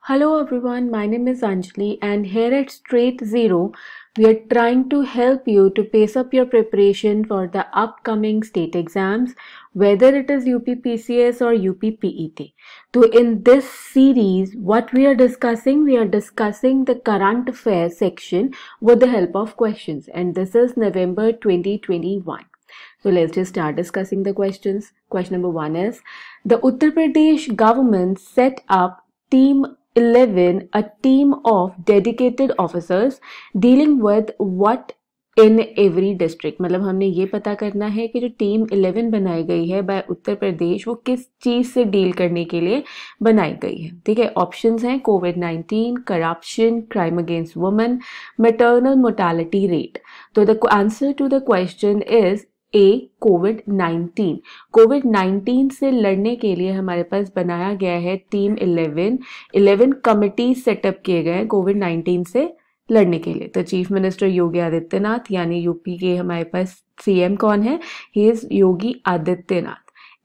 Hello everyone, my name is Anjali and here at Straight Zero, we are trying to help you to pace up your preparation for the upcoming state exams, whether it is UPPCS or UPPET. So in this series, what we are discussing the current affairs section with the help of questions, and this is November 2021. So let's just start discussing the questions. Question number 1 is, the Uttar Pradesh government set up Team 11, a team of dedicated officers dealing with what in every district. मतलब हमने ये पता करना है कि जो team 11 बनाई गई है बाय उत्तर प्रदेश वो किस चीज से डील करने के लिए बनाई गई है. ठीक है, ऑप्शंस हैं Covid, corruption, crime against women, maternal mortality rate. तो the answer to the question is a Covid. Covid से लड़ने के लिए हमारे पास बनाया गया है टीम 11 कमिटी सेटअप किए गए हैं कोविड-19 से लड़ने के लिए. तो चीफ मिनिस्टर योगी आदित्यनाथ यानी यूपी के हमारे पास सीएम कौन है? He is Yogi Adityanath.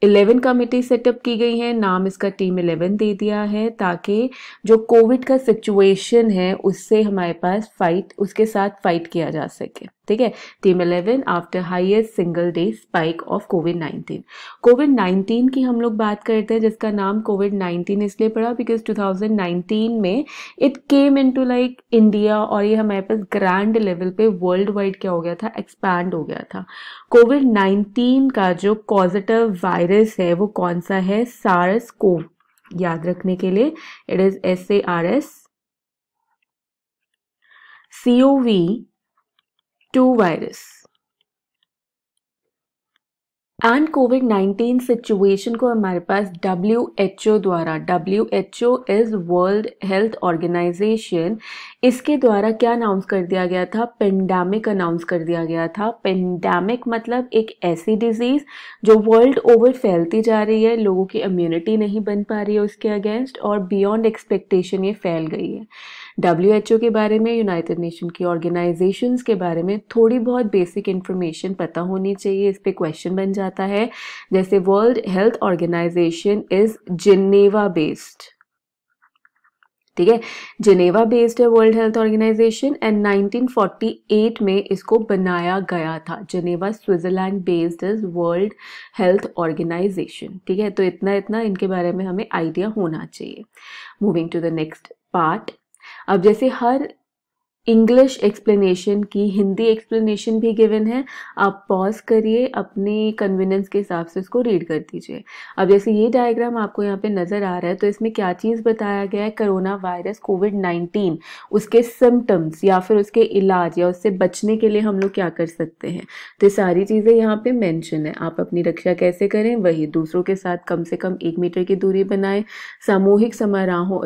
11 committee setup की गई है, नाम इसका टीम 11 दे दिया है ताकि जो कोविड का सिचुएशन है उससे हमारे पास उसके साथ फाइट किया जा सके. ठीक है, team 11 after highest single day spike of Covid. Covid की हम लोग बात करते हैं जिसका नाम कोविड-19 इसलिए पड़ा बिकॉज 2019 में it came into like India और ये हमारे पास ग्रैंड लेवल पे वर्ल्ड वाइड क्या हो गया था, एक्सपैंड हो गया था. कोविड-19 का जो पॉजिटिव वायरस है वो कौन सा है? SARS CoV. याद रखने के लिए it is SARS-CoV-2 virus. And कोविड-19 सिचुएशन को हमारे पास WHO द्वारा, WHO is World Health Organisation, इसके द्वारा क्या अनाउंस कर दिया गया था? पेंडेमिक अनाउंस कर दिया गया था. पेंडेमिक मतलब एक ऐसी डिजीज जो वर्ल्ड ओवर फैलती जा रही है, लोगों की इम्यूनिटी नहीं बन पा रही है उसके अगेंस्ट और बियॉन्ड एक्सपेक्टेशन ये फैल गई है. WHO के बारे में, यूनाइटेड नेशन की ऑर्गेनाइजेशंस के बारे में थोड़ी बहुत बेसिक इन्फॉर्मेशन पता होनी चाहिए. इस पे क्वेश्चन बन जाता है जैसे World Health Organisation is Geneva based. ठीक है, जिनेवा बेस्ड है वर्ल्ड हेल्थ ऑर्गेनाइजेशन एंड 1948 में इसको बनाया गया था. Geneva Switzerland based is World Health Organisation. ठीक है, तो इतना इनके बारे में हमें आइडिया होना चाहिए. Moving to the next part. अब जैसे हर इंग्लिश एक्सप्लेनेशन की हिंदी एक्सप्लेनेशन भी गिवन है, आप पॉज करिए, अपनी कन्वीनियंस के हिसाब से इसको रीड कर दीजिए. अब जैसे ये डायग्राम आपको यहाँ पे नज़र आ रहा है तो इसमें क्या चीज़ बताया गया है? कोरोना वायरस कोविड-19, उसके सिम्टम्स या फिर उसके इलाज या उससे बचने के लिए हम लोग क्या कर सकते हैं. तो ये सारी चीज़ें यहाँ पे मेंशन है. आप अपनी रक्षा कैसे करें? वही दूसरों के साथ कम से कम 1 मीटर की दूरी बनाएं, सामूहिक समारोहों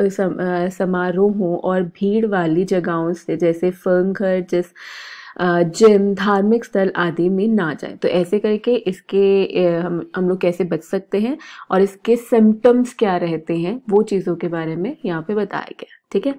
और भीड़ वाली जगहों से जैसे फिल्म घर, जिम, धार्मिक स्थल आदि में ना जाए. तो ऐसे करके इसके हम लोग कैसे बच सकते हैं और इसके सिम्टम्स क्या रहते हैं वो चीज़ों के बारे में यहाँ पे बताया गया. ठीक है,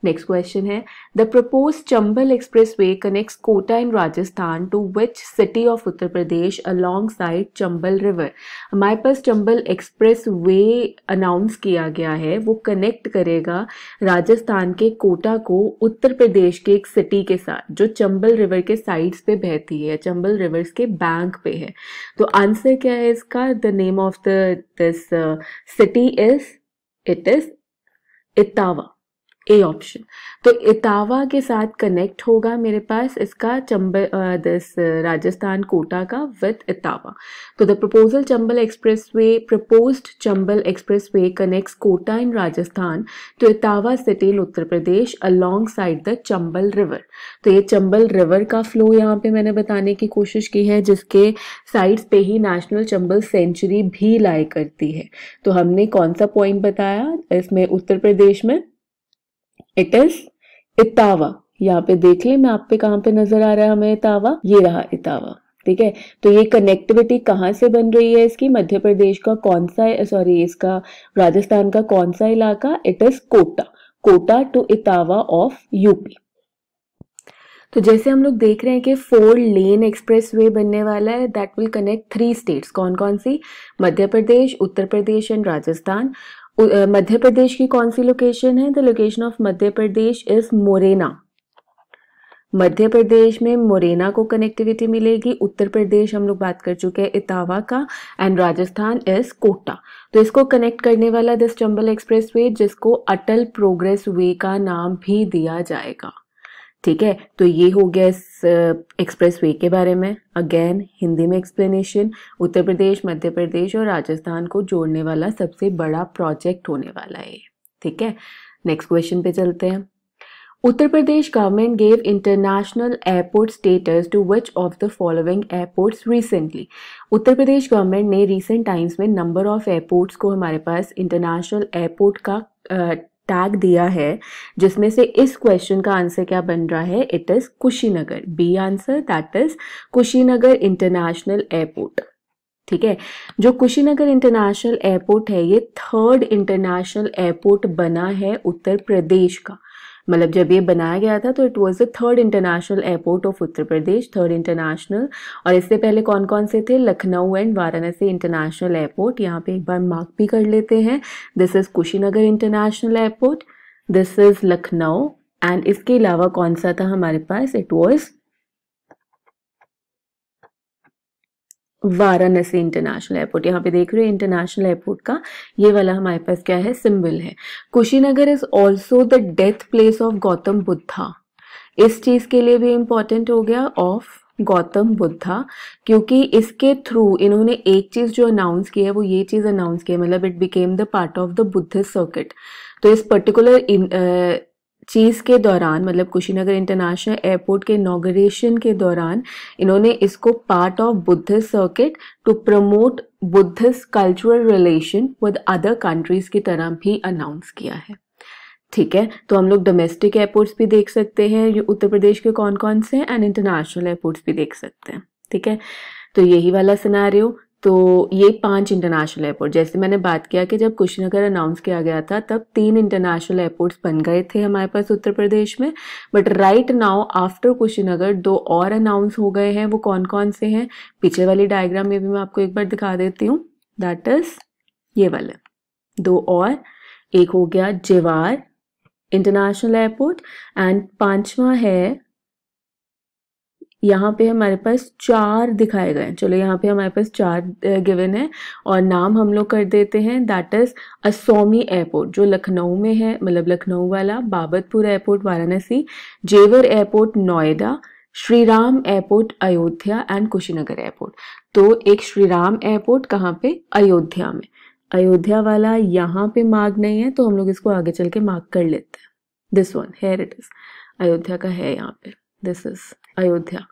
नेक्स्ट क्वेश्चन है, the propose Chambal expressway connects Kota in Rajasthan to which city of Uttar Pradesh along side Chambal river. हमारे पास चंबल एक्सप्रेस वे अनाउंस किया गया है, वो कनेक्ट करेगा राजस्थान के कोटा को उत्तर प्रदेश के एक सिटी के साथ जो चंबल रिवर के साइड्स पे बहती है, चंबल रिवर्स के बैंक पे है. तो आंसर क्या है इसका? The name of this city is Etawah. A option. तो इटावा के साथ कनेक्ट होगा मेरे पास इसका चंबल राजस्थान कोटा का विद इटावा. तो the proposed Chambal expressway connects Kota in Rajasthan to Etawah city in Uttar Pradesh along side the Chambal river. तो ये चंबल रिवर का फ्लो यहाँ पे मैंने बताने की कोशिश की है जिसके साइड्स पे ही नेशनल चंबल सेंचुरी भी लाई करती है. तो हमने कौन सा पॉइंट बताया इसमें? उत्तर प्रदेश में इट इज इटावा. यहाँ पे देख ले मैप पे कहाँ पे नजर आ रहा है हमें इटावा, ये रहा इटावा. ठीक है, तो ये कनेक्टिविटी कहाँ से बन रही है इसकी? मध्य प्रदेश का कौन सा, इसका राजस्थान का कौन सा इलाका? It is Kota to Etawah of UP. तो जैसे हम लोग देख रहे हैं कि 4 लेन एक्सप्रेसवे बनने वाला है दैट विल कनेक्ट 3 स्टेट्स. कौन कौन सी? मध्य प्रदेश, उत्तर प्रदेश एंड राजस्थान. मध्य प्रदेश की कौन सी लोकेशन है? The location of Madhya Pradesh is Morena. Madhya Pradesh में मोरेना को कनेक्टिविटी मिलेगी। उत्तर प्रदेश हम लोग बात कर चुके हैं इटावा का, एंड राजस्थान इज कोटा। तो इसको कनेक्ट करने वाला दिस चंबल एक्सप्रेस वे, जिसको अटल प्रोग्रेस वे का नाम भी दिया जाएगा। ठीक है, तो ये हो गया इस एक्सप्रेस वे के बारे में। अगेन हिंदी में एक्सप्लेनेशन, उत्तर प्रदेश, मध्य प्रदेश और राजस्थान को जोड़ने वाला सबसे बड़ा प्रोजेक्ट होने वाला है। ठीक है, नेक्स्ट क्वेश्चन पे चलते हैं। Uttar Pradesh government gave international airport status to which of the following airports recently? Uttar Pradesh government ने रिसेंट टाइम्स में नंबर ऑफ एयरपोर्ट्स को हमारे पास इंटरनेशनल एयरपोर्ट का टैग दिया है, जिसमें से इस क्वेश्चन का आंसर क्या बन रहा है? It is Kushinagar. B answer, that is Kushinagar international airport. ठीक है, जो कुशीनगर इंटरनेशनल एयरपोर्ट है ये थर्ड इंटरनेशनल एयरपोर्ट बना है उत्तर प्रदेश का। मतलब जब ये बनाया गया था तो it was the third international airport of Uttar Pradesh, third international. और इससे पहले कौन कौन से थे? Lucknow and Varanasi international airport. यहाँ पे एक बार मार्क भी कर लेते हैं। This is Kushinagar international airport, this is Lucknow, and इसके अलावा कौन सा था हमारे पास? It was Varanasi international airport. यहाँ पे देख रहे हो इंटरनेशनल एयरपोर्ट का ये वाला हमारे पास क्या है? सिंबल है। Kushinagar is also the death place of Gautam Buddha. इस चीज के लिए भी इंपॉर्टेंट हो गया ऑफ गौतम बुद्धा, क्योंकि इसके थ्रू इन्होंने एक चीज जो अनाउंस की है वो ये चीज अनाउंस की है, मतलब it became the part of the Buddhist circuit. तो इस पर्टिकुलर चीज के दौरान, मतलब कुशीनगर इंटरनेशनल एयरपोर्ट के इनॉग्रेशन के दौरान इन्होंने इसको part of Buddhist circuit to promote Buddhist cultural relation with other countries की तरह भी अनाउंस किया है। ठीक है, तो हम लोग डोमेस्टिक एयरपोर्ट्स भी देख सकते हैं ये उत्तर प्रदेश के कौन कौन से हैं, एंड इंटरनेशनल एयरपोर्ट्स भी देख सकते हैं। ठीक है, तो यही वाला सिनेरियो। तो ये 5 इंटरनेशनल एयरपोर्ट, जैसे मैंने बात किया कि जब कुशीनगर अनाउंस किया गया था तब 3 इंटरनेशनल एयरपोर्ट्स बन गए थे हमारे पास उत्तर प्रदेश में, but right now after Kushinagar 2 और अनाउंस हो गए हैं। वो कौन कौन से हैं? पीछे वाली डायग्राम में भी मैं आपको एक बार दिखा देती हूँ। दैट इज ये वाले 2 और, एक हो गया जिवार इंटरनेशनल एयरपोर्ट, एंड 5वां है, यहाँ पे हमारे पास 4 दिखाए गए हैं। चलो यहाँ पे हमारे पास 4 गिवन है और नाम हम लोग कर देते हैं। दैट इज असोमी एयरपोर्ट जो लखनऊ में है, मतलब लखनऊ वाला, बाबतपुर एयरपोर्ट वाराणसी, जेवर airport Noida, Shriram airport Ayodhya and Kushinagar airport. तो एक श्रीराम एयरपोर्ट कहाँ पे? अयोध्या में। अयोध्या वाला यहाँ पे मार्क नहीं है तो हम लोग इसको आगे चल के मार्क कर लेते हैं। This one here it is, Ayodhya का है यहाँ पे, this is Ayodhya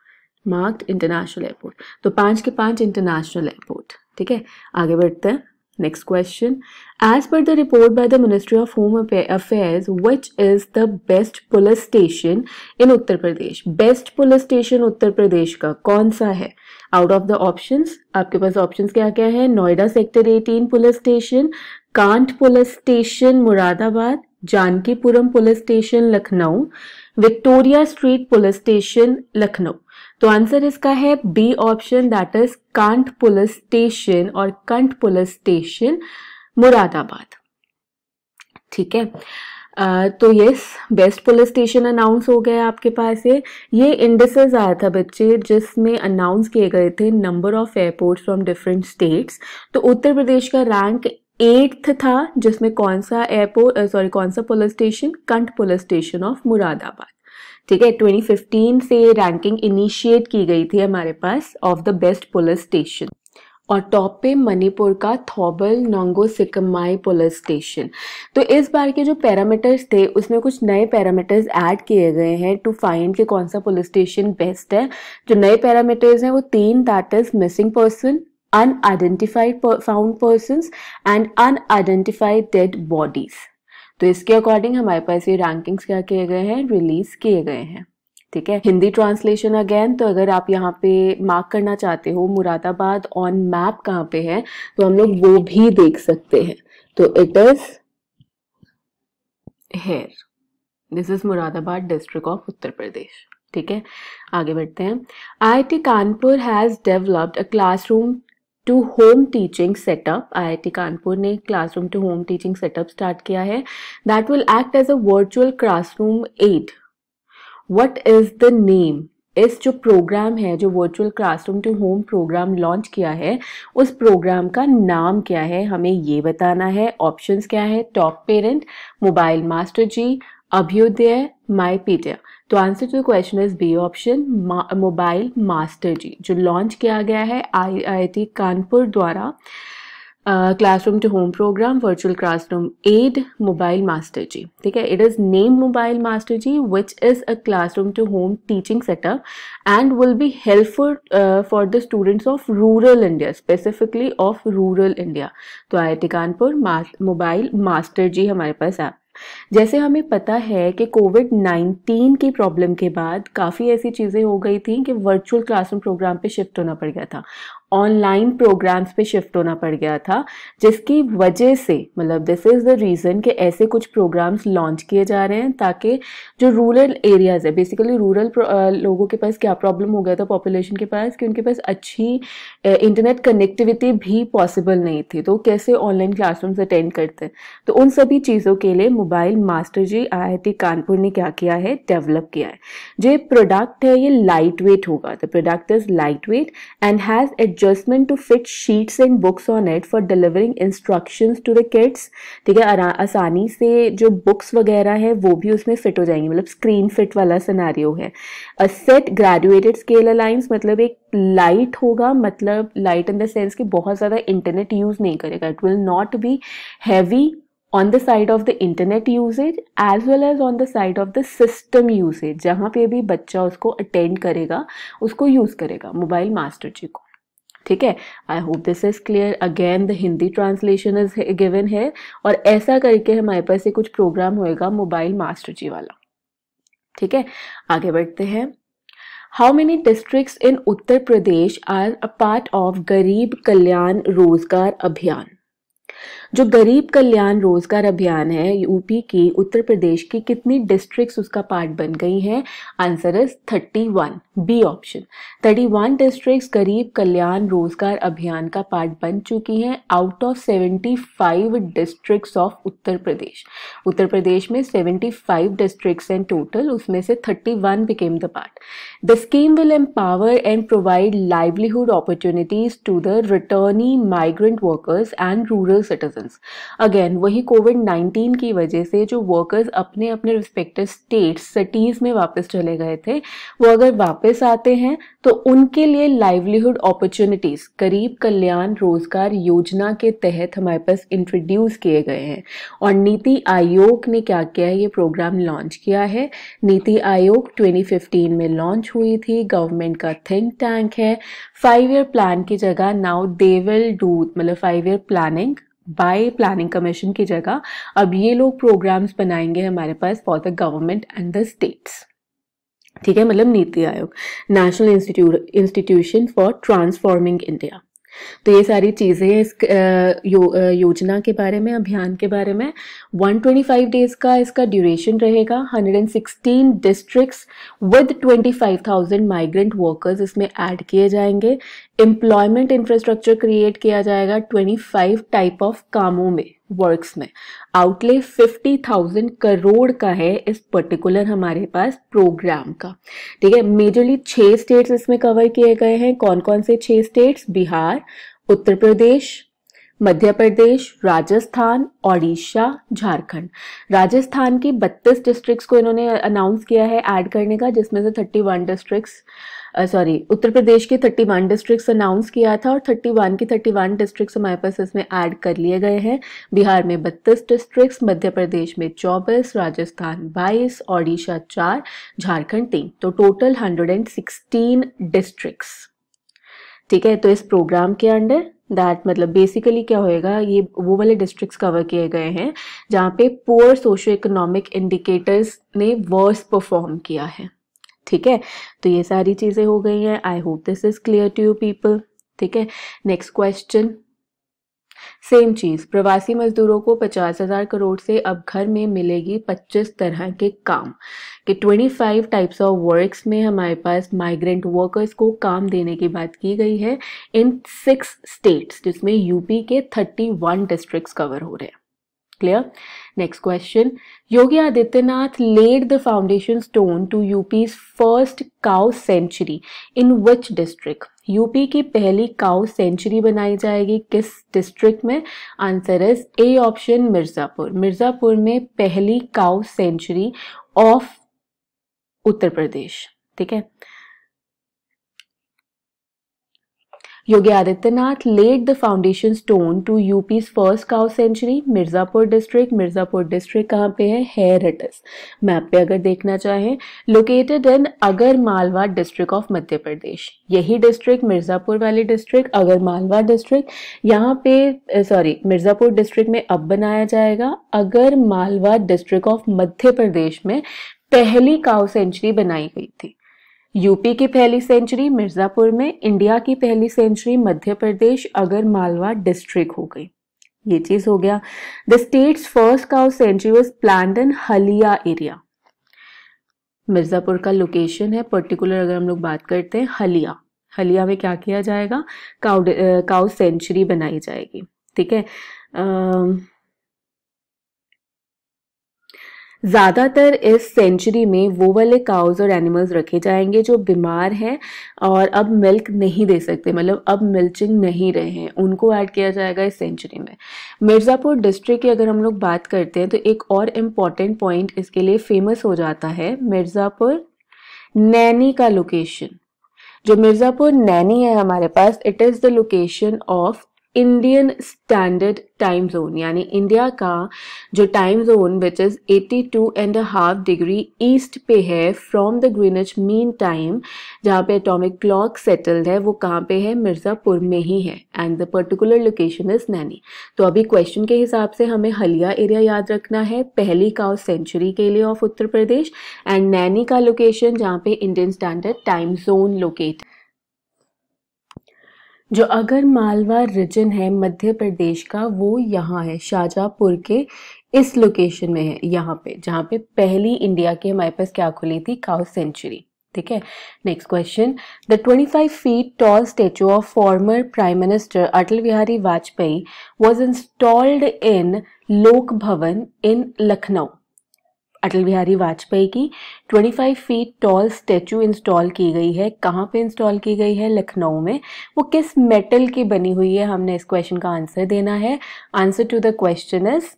marked international airport. तो 5 के 5 इंटरनेशनल एयरपोर्ट। ठीक है, आगे बढ़ते हैं। Next question, as per the report by the ministry of home affairs which is the best police station in Uttar Pradesh? Best police station Uttar Pradesh का कौन सा है? आउट ऑफ द ऑप्शंस आपके पास ऑप्शंस क्या क्या है? Noida sector 18 police station, Kant police station Moradabad, Janakipuram police station Lucknow, Victoria street police station Lucknow. तो answer इसका है B option, that is Kant police station और कंट पुलिस स्टेशन मुरादाबाद। ठीक है, तो yes, best police station announce हो गया आपके पास है। ये इंडिसेस आया था बच्चे जिसमें अनाउंस किए गए थे number of airports from different states. तो उत्तर प्रदेश का रैंक 8th था, जिसमें कौन सा एयरपोर्ट कौन सा police station? Kant police station of Moradabad. ठीक है, 2015 से रैंकिंग इनिशिएट की गई थी हमारे पास of the best police station. और टॉप पे मणिपुर का थौबल नोंगो सिकमाई पुलिस स्टेशन। तो इस बार के जो पैरामीटर्स थे उसमें कुछ नए पैरामीटर्स ऐड किए गए हैं टू फाइंड कि कौन सा पुलिस स्टेशन बेस्ट है। जो नए पैरामीटर्स हैं वो 3, that is missing person, unidentified found persons and unidentified dead bodies. तो इसके अकॉर्डिंग हमारे पास ये रैंकिंग्स क्या किए गए हैं? रिलीज किए गए हैं। ठीक है, हिंदी ट्रांसलेशन अगेन, तो अगर आप यहाँ पे मार्क करना चाहते हो मुरादाबाद ऑन मैप कहाँ पे है तो हम लोग वो भी देख सकते हैं। तो it is here, this is Moradabad district of Uttar Pradesh. ठीक है, आगे बढ़ते हैं। IIT Kanpur has developed a classroom to home teaching setup, IIT Kanpur ने classroom to home teaching setup start किया है, that will act as a virtual classroom aid. What is the name? इस जो प्रोग्राम है, जो virtual classroom to home programme launch किया है, उस प्रोग्राम का नाम क्या है, हमें ये बताना है. ऑप्शंस क्या है? Top parent, mobile master ji, Abhyuday, MyPedia. तो answer to the question is B option, mobile master ji, जो लॉन्च किया गया है IIT कानपुर द्वारा. Classroom to home programme, virtual classroom aid, mobile master ji. ठीक है, it is name mobile master ji, which is a classroom to home teaching setup and will be helpful for the students of rural India, specifically of rural India. तो IIT Kanpur mobile master जी हमारे पास है. जैसे हमें पता है कि कोविड-19 की प्रॉब्लम के बाद काफ़ी ऐसी चीज़ें हो गई थी कि वर्चुअल क्लासरूम प्रोग्राम पे शिफ्ट होना पड़ गया था, ऑनलाइन प्रोग्राम्स पे शिफ्ट होना पड़ गया था, जिसकी वजह से, मतलब दिस इज़ द रीज़न कि ऐसे कुछ प्रोग्राम्स लॉन्च किए जा रहे हैं ताकि जो रूरल एरियाज़ है, बेसिकली रूरल लोगों के पास क्या प्रॉब्लम हो गया था पॉपुलेशन के पास, कि उनके पास अच्छी इंटरनेट कनेक्टिविटी भी पॉसिबल नहीं थी, तो कैसे ऑनलाइन क्लासरूम्स अटेंड करते हैं. तो उन सभी चीज़ों के लिए मोबाइल मास्टर जी IIT कानपुर ने क्या किया है, डेवलप किया है. जो ये प्रोडक्ट है ये लाइट वेट होगा. The product is light weight and has adjustment to fit sheets and books on it for delivering instructions to the kids. ठीक है, आसानी से जो बुक्स वगैरह है वो भी उसमें फिट हो जाएंगी, मतलब स्क्रीन फिट वाला सिनेरियो है. A set graduated scale alliance, मतलब एक लाइट होगा, मतलब लाइट इन द सेंस कि बहुत ज़्यादा इंटरनेट यूज़ नहीं करेगा. It will not be heavy on the side of the internet usage as well as on the side of the system usage. जहाँ पे भी बच्चा उसको अटेंड करेगा उसको यूज़ करेगा मोबाइल मास्टर जी को. ठीक है, आई hope this is clear. Again the Hindi translation is given है और ऐसा करके हमारे पास ये कुछ प्रोग्राम होएगा मोबाइल मास्टर जी वाला. ठीक है, आगे बढ़ते हैं. How many districts in Uttar Pradesh are a part of गरीब कल्याण रोजगार अभियान? जो गरीब कल्याण रोजगार अभियान है यूपी की, उत्तर प्रदेश की कितनी डिस्ट्रिक्ट्स उसका पार्ट बन गई हैं? Answer is 31, B option. 31 districts Garib Kalyan Rozgar Abhiyan का पार्ट बन चुकी हैं out of 75 districts of Uttar Pradesh. Uttar Pradesh में 75 डिस्ट्रिक्ट्स हैं टोटल, उसमें से 31 became the part. The scheme will empower and provide livelihood opportunities to the returnee migrant workers and rural citizen. Again वही कोविड-19 की वजह से जो वर्कर्स अपने अपने रिस्पेक्टिव स्टेट्स सिटीज में वापस चले गए थे, वो अगर वापस आते हैं तो उनके लिए लाइवलीहुड अपॉर्चुनिटीज गरीब कल्याण रोजगार योजना के तहत हमारे पास इंट्रोड्यूस किए गए हैं. और नीति आयोग ने क्या किया है, ये प्रोग्राम लॉन्च किया है. नीति आयोग 2015 में लॉन्च हुई थी, गवर्नमेंट का थिंक टैंक है. 5 ईयर प्लान की जगह नाउ दे विल डू, मतलब 5 year planning by planning commission की जगह अब ये लोग प्रोग्राम्स बनाएंगे हमारे पास for the government and the states. ठीक है, मतलब NITI Aayog, national institution for transforming India. तो ये सारी चीज़ें इस योजना के बारे में, अभियान के बारे में. 125 डेज का इसका ड्यूरेशन रहेगा. 116 डिस्ट्रिक्ट्स विद 25,000 माइग्रेंट वर्कर्स इसमें ऐड किए जाएंगे. एम्प्लॉयमेंट इंफ्रास्ट्रक्चर क्रिएट किया जाएगा 25 टाइप ऑफ कामों में, वर्क्स में. आउटले 50,000 करोड़ का है इस पर्टिकुलर हमारे पास प्रोग्राम का. ठीक है, मेजरली 6 स्टेट्स इसमें कवर किए गए हैं. कौन कौन से 6 स्टेट्स? बिहार, उत्तर प्रदेश, मध्य प्रदेश, राजस्थान, ओडिशा, झारखंड. राजस्थान की 32 डिस्ट्रिक्ट्स को इन्होंने अनाउंस किया है ऐड करने का, जिसमें से 31 डिस्ट्रिक्ट्स उत्तर प्रदेश की 31 डिस्ट्रिक्ट्स अनाउंस किया था और 31 की 31 डिस्ट्रिक्ट्स हमारे पास इसमें ऐड कर लिए गए हैं. बिहार में 32 डिस्ट्रिक्ट्स, मध्य प्रदेश में 24, राजस्थान 22, ओडिशा 4, झारखंड 3, तो टोटल 116 डिस्ट्रिक्ट्स. ठीक है, तो इस प्रोग्राम के अंडर दैट मतलब बेसिकली क्या होएगा, ये वो वाले डिस्ट्रिक्ट्स कवर किए गए हैं जहाँ पे पुअर सोशियो इकोनॉमिक इंडिकेटर्स ने वर्स परफॉर्म किया है. ठीक है, तो ये सारी चीजें हो गई हैं. I hope this is clear to you people. ठीक है, नेक्स्ट क्वेश्चन. सेम चीज, प्रवासी मजदूरों को 50,000 करोड़ से अब घर में मिलेगी 25 तरह के काम कि 25 टाइप्स ऑफ वर्क्स में हमारे पास माइग्रेंट वर्कर्स को काम देने की बात की गई है इन 6 स्टेट्स, जिसमें यूपी के 31 डिस्ट्रिक्ट्स कवर हो रहे हैं। Clear? Next question, Yogi Adityanath laid the foundation stone to UP's first cow sanctuary in which district? UP की पहली काउ सेंचुरी बनाई जाएगी किस डिस्ट्रिक्ट में? Answer is A option, Mirzapur. Mirzapur में पहली cow sanctuary of Uttar Pradesh. ठीक है, Yogi Adityanath laid the foundation stone to UP's first cow sanctuary, Mirzapur district. Mirzapur district कहाँ पे है? हेयर इट इज मैप पे अगर देखना चाहें, लोकेटेड इन अगर मालवा डिस्ट्रिक्ट ऑफ मध्य प्रदेश। यही डिस्ट्रिक्ट, मिर्जापुर वाली डिस्ट्रिक्ट, अगर मालवा डिस्ट्रिक्ट, यहाँ पे सॉरी मिर्जापुर डिस्ट्रिक्ट में अब बनाया जाएगा अगर मालवा डिस्ट्रिक्ट ऑफ मध्य प्रदेश में पहली काउ सेंचुरी बनाई गई थी। यूपी की पहली सेंचुरी मिर्जापुर में, इंडिया की पहली सेंचुरी मध्य प्रदेश अगर मालवा डिस्ट्रिक्ट हो गई। ये चीज हो गया। The state's first cow sanctuary was planned in Haliya area. Mirzapur का लोकेशन है पर्टिकुलर, अगर हम लोग बात करते हैं हलिया, हलिया में क्या किया जाएगा? काउ सेंचुरी बनाई जाएगी। ठीक है, ज़्यादातर इस सेंचुरी में वो वाले काउज और एनिमल्स रखे जाएंगे जो बीमार हैं और अब मिल्क नहीं दे सकते, मतलब अब मिल्चिंग नहीं रहे हैं, उनको ऐड किया जाएगा इस सेंचुरी में। मिर्ज़ापुर डिस्ट्रिक्ट की अगर हम लोग बात करते हैं तो एक और इम्पॉर्टेंट पॉइंट इसके लिए फेमस हो जाता है, मिर्ज़ापुर नैनी का लोकेशन। जो मिर्ज़ापुर नैनी है हमारे पास, it is the location of Indian standard time zone, यानी इंडिया का जो time zone which is 82.5 degree east पे है from the Greenwich mean time, जहाँ पे एटॉमिक क्लॉक सेटल्ड है, वो कहाँ पे है? मिर्ज़ापुर में ही है, and the particular location is Naini. तो अभी क्वेश्चन के हिसाब से हमें हलिया एरिया याद रखना है पहली काउ सेंचुरी के लिए of Uttar Pradesh, and Naini का लोकेशन जहाँ पे Indian standard time zone locate. जो अगर मालवा रीजन है मध्य प्रदेश का, वो यहाँ है शाहजहाँपुर के इस लोकेशन में है, यहाँ पे जहाँ पे पहली इंडिया के हमारे पास क्या खुली थी? Cow sanctuary. ठीक है, next question, the 25 feet tall statue of former prime minister Atal Bihari Vajpayee was installed in Lok Bhavan इन लखनऊ। अटल बिहारी वाजपेयी की 25 फीट टॉल स्टैचू इंस्टॉल की गई है, कहाँ पे इंस्टॉल की गई है? लखनऊ में। वो किस मेटल की बनी हुई है? हमने इस क्वेश्चन का आंसर देना है। Answer to the question is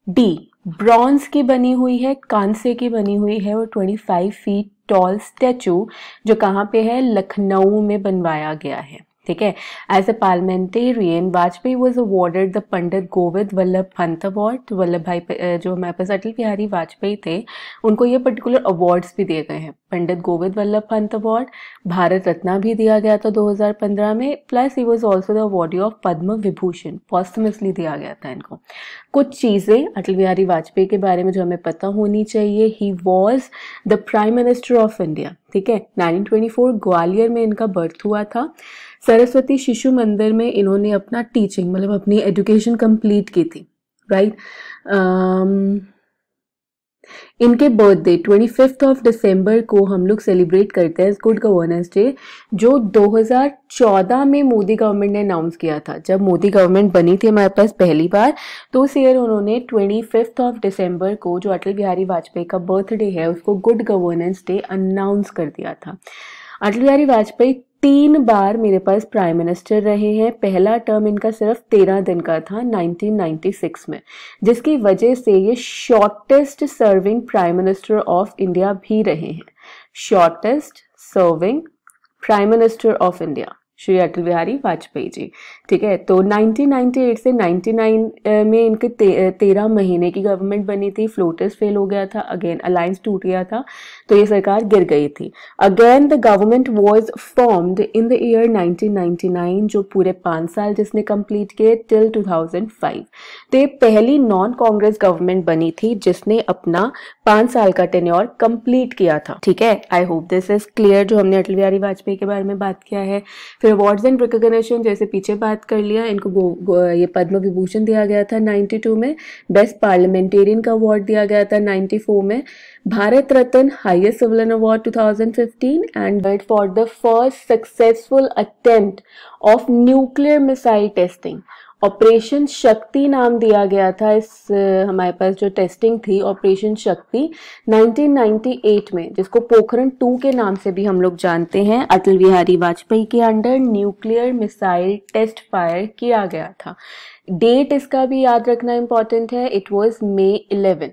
D, bronze की बनी हुई है, कांसे की बनी हुई है वो 25 फीट टॉल स्टैचू, जो कहाँ पे है? लखनऊ में बनवाया गया है। ठीक है, as a parliamentarian Vajpayee was awarded the Pandit Govind Ballabh Pant award. Vallabh bhai जो हमारे पास अटल बिहारी वाजपेयी थे, उनको ये पर्टिकुलर अवार्ड्स भी दिए गए हैं, पंडित गोविंद वल्लभ पंत अवार्ड, भारत रत्न भी दिया गया था 2015 में, plus he was also the awardee of Padma Vibhushan, posthumously दिया गया था इनको। कुछ चीज़ें अटल बिहारी वाजपेयी के बारे में जो हमें पता होनी चाहिए, he was the prime minister of India. ठीक है, 1924 ग्वालियर में इनका बर्थ हुआ था। सरस्वती शिशु मंदिर में इन्होंने अपना टीचिंग, मतलब अपनी एजुकेशन कंप्लीट की थी, राइट। इनके बर्थडे 25 ऑफ दिसंबर को हम लोग सेलिब्रेट करते हैं गुड गवर्नेंस डे, जो 2014 में मोदी गवर्नमेंट ने अनाउंस किया था। जब मोदी गवर्नमेंट बनी थी हमारे पास पहली बार, तो उस ईयर उन्होंने 25 ऑफ दिसंबर को जो अटल बिहारी वाजपेयी का बर्थडे है उसको गुड गवर्नेंस डे अनाउंस कर दिया था। अटल बिहारी वाजपेयी 3 बार मेरे पास प्राइम मिनिस्टर रहे हैं। पहला टर्म इनका सिर्फ 13 दिन का था 1996 में, जिसकी वजह से ये shortest serving prime minister of India भी रहे हैं। Shortest serving prime minister of India Shri Atal Bihari Vajpayee ji. ठीक है, तो 1998 से 99 में इनके 13 महीने की गवर्नमेंट बनी थी। फ्लोटस फेल हो गया था, अगेन अलायंस टूट गया था, तो ये सरकार गिर गई थी। Again the government was formed in the year 1999, जो पूरे 5 साल जिसने कंप्लीट किए टिल 2005। तो ये पहली नॉन कांग्रेस गवर्नमेंट बनी थी जिसने अपना 5 साल का टेन्योर कंप्लीट किया था। ठीक है, आई होप दिस इज क्लियर जो हमने अटल बिहारी वाजपेयी के बारे में बात किया है। फिर अवार्ड्स एंड रिकॉग्निशन जैसे पीछे बात कर लिया, इनको ये पद्म विभूषण दिया गया था 92 में, बेस्ट पार्लियामेंटेरियन का अवार्ड दिया गया था 94 में, Bharat Ratna highest civilian award 2015 and for the first successful attempt of nuclear missile testing. Operation Shakti नाम दिया गया था इस हमारे पास जो टेस्टिंग थी ऑपरेशन शक्ति 1998 में, जिसको पोखरण 2 के नाम से भी हम लोग जानते हैं। अटल बिहारी वाजपेयी के under nuclear missile test fire किया गया था। डेट इसका भी याद रखना इंपॉर्टेंट है, इट वाज May 11।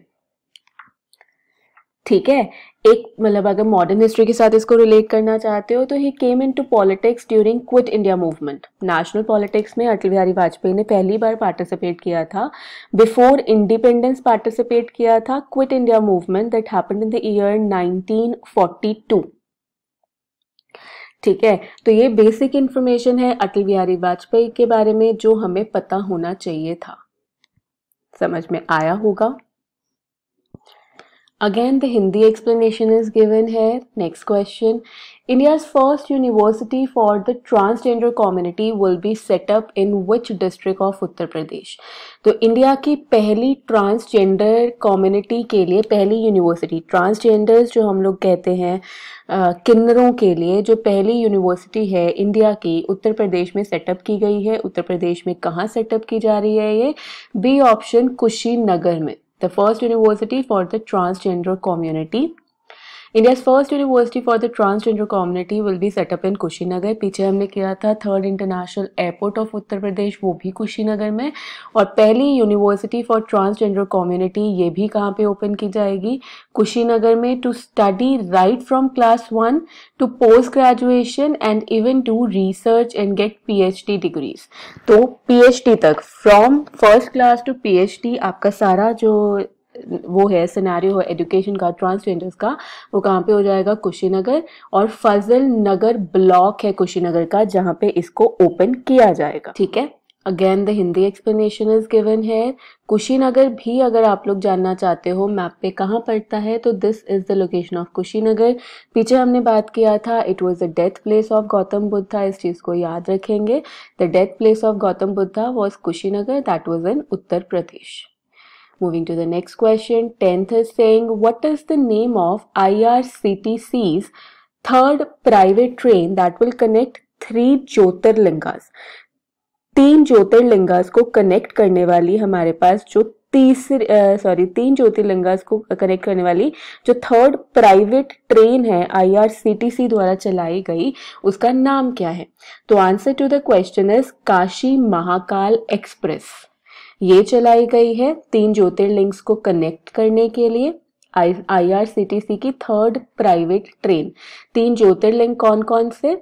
ठीक है, एक मतलब अगर मॉडर्न हिस्ट्री के साथ इसको रिलेट करना चाहते हो तो he came into politics during quit India movement. National politics में अटल बिहारी वाजपेयी ने पहली बार पार्टिसिपेट किया था। बिफोर इंडिपेंडेंस पार्टिसिपेट किया था quit India movement that happened in the year 1942। ठीक है, तो ये बेसिक इंफॉर्मेशन है अटल बिहारी वाजपेयी के बारे में जो हमें पता होना चाहिए था। समझ में आया होगा। Again, the Hindi explanation is given here. Next question. India's first university for the transgender community will be set up in which district of Uttar Pradesh? तो इंडिया की पहली ट्रांसजेंडर कम्युनिटी के लिए पहली यूनिवर्सिटी, ट्रांसजेंडर्स जो हम लोग कहते हैं किन्नरों के लिए जो पहली यूनिवर्सिटी है इंडिया की, उत्तर प्रदेश में सेटअप की गई है। उत्तर प्रदेश में कहाँ सेटअप की जा रही है? ये बी ऑप्शन, कुशीनगर में। The first university for the transgender community. India's first university for the transgender community will be set up in Kushinagar. पीछे हमने किया था third international airport of Uttar प्रदेश, वो भी कुशीनगर में। और पहली यूनिवर्सिटी फॉर ट्रांसजेंडर कम्युनिटी ये भी कहाँ पे ओपन की जाएगी? कुशीनगर में, to study right from class 1 to post graduation and even to research and get PhD degrees. तो PhD तक, from first class to PhD आपका सारा जो वो है सिनेरियो है एजुकेशन का ट्रांसजेंडर्स का, वो कहाँ पे हो जाएगा? कुशीनगर। और फजल नगर ब्लॉक है कुशीनगर का जहाँ पे इसको ओपन किया जाएगा। ठीक है, again the Hindi explanation is given है। कुशीनगर भी अगर आप लोग जानना चाहते हो मैप पे कहाँ पड़ता है तो this is the location of Kushinagar. पीछे हमने बात किया था it was the death place of Gautam Buddha, इस चीज को याद रखेंगे। The death place of Gautam Buddha was Kushinagar, that was in Uttar Pradesh. Moving to the next question, 10th is saying what is the name of IRCTC's third private train that will connect 3 ज्योतिर्लिंगास? 3 ज्योतिर्लिंगास को connect करने वाली हमारे पास जो 3 ज्योतिर्लिंगास को कनेक्ट करने वाली जो third private train है IRCTC द्वारा चलाई गई, उसका नाम क्या है? तो answer to the question is Kashi Mahakal express. ये चलाई गई है 3 ज्योतिर्लिंग्स को कनेक्ट करने के लिए IRCTC की थर्ड प्राइवेट ट्रेन। 3 ज्योतिर्लिंग कौन कौन से?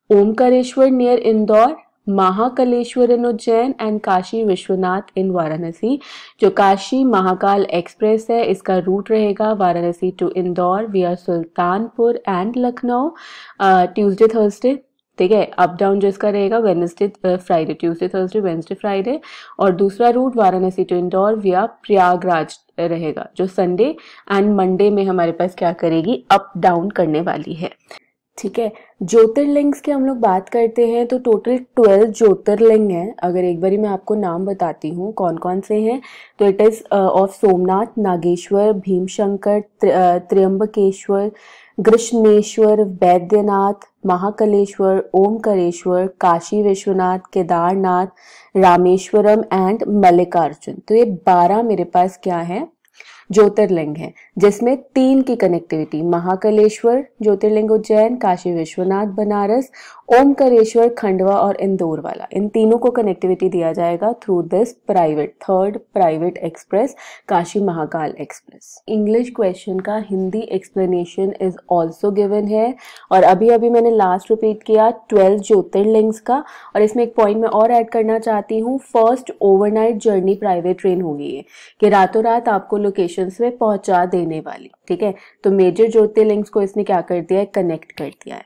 Omkareshwar near Indore, Mahakaleshwar in Ujjain and Kashi Vishwanath in Varanasi. जो काशी महाकाल एक्सप्रेस है इसका रूट रहेगा वाराणसी टू इंदौर विया Sultanpur and Lucknow, Tuesday Thursday. ठीक है, अप डाउन जो इसका रहेगा Wednesday Friday, Tuesday Thursday Wednesday Friday. और दूसरा रूट वाराणसी टू इंदौर विया प्रयागराज रहेगा जो संडे एंड मंडे में हमारे पास क्या करेगी? अप डाउन करने वाली है। ठीक है, ज्योतिर्लिंग्स की हम लोग बात करते हैं तो टोटल 12 ज्योतिर्लिंग हैं। अगर एक बारी मैं आपको नाम बताती हूँ कौन कौन से हैं तो it is of Somnath, Nageshwar, Bhimashankar, Trimbakeshwar, Krishneshwar, Vaidyanath, Mahakaleshwar, Omkareshwar, Kashi Vishwanath, Kedarnath, Rameswaram and Mallikarjun. तो ये 12 मेरे पास क्या है? ज्योतिर्लिंग है, जिसमें 3 की कनेक्टिविटी, महाकालेश्वर ज्योतिर्लिंग उज्जैन, काशी विश्वनाथ बनारस, ओमकारेश्वर खंडवा और इंदौर वाला, इन तीनों को कनेक्टिविटी दिया जाएगा through this private third private express Kashi Mahakal express. English question का Hindi explanation is also given है। और अभी अभी मैंने लास्ट रिपीट किया 12 ज्योतिर्लिंग्स का। और इसमें एक पॉइंट मैं और ऐड करना चाहती हूँ, first overnight journey private train होगी ये, कि रातों रात आपको लोकेशन में पहुंचा देने वाली। ठीक है, तो मेजर ज्योतिर्लिंग्स को इसने क्या कर दिया है? कनेक्ट कर दिया है।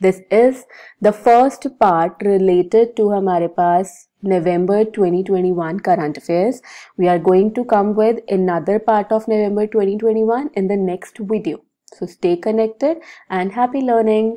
This is the first part related to हमारे पास November 2021 current affairs. We are going to come with another part of November 2021 in the next video. So stay connected and happy learning.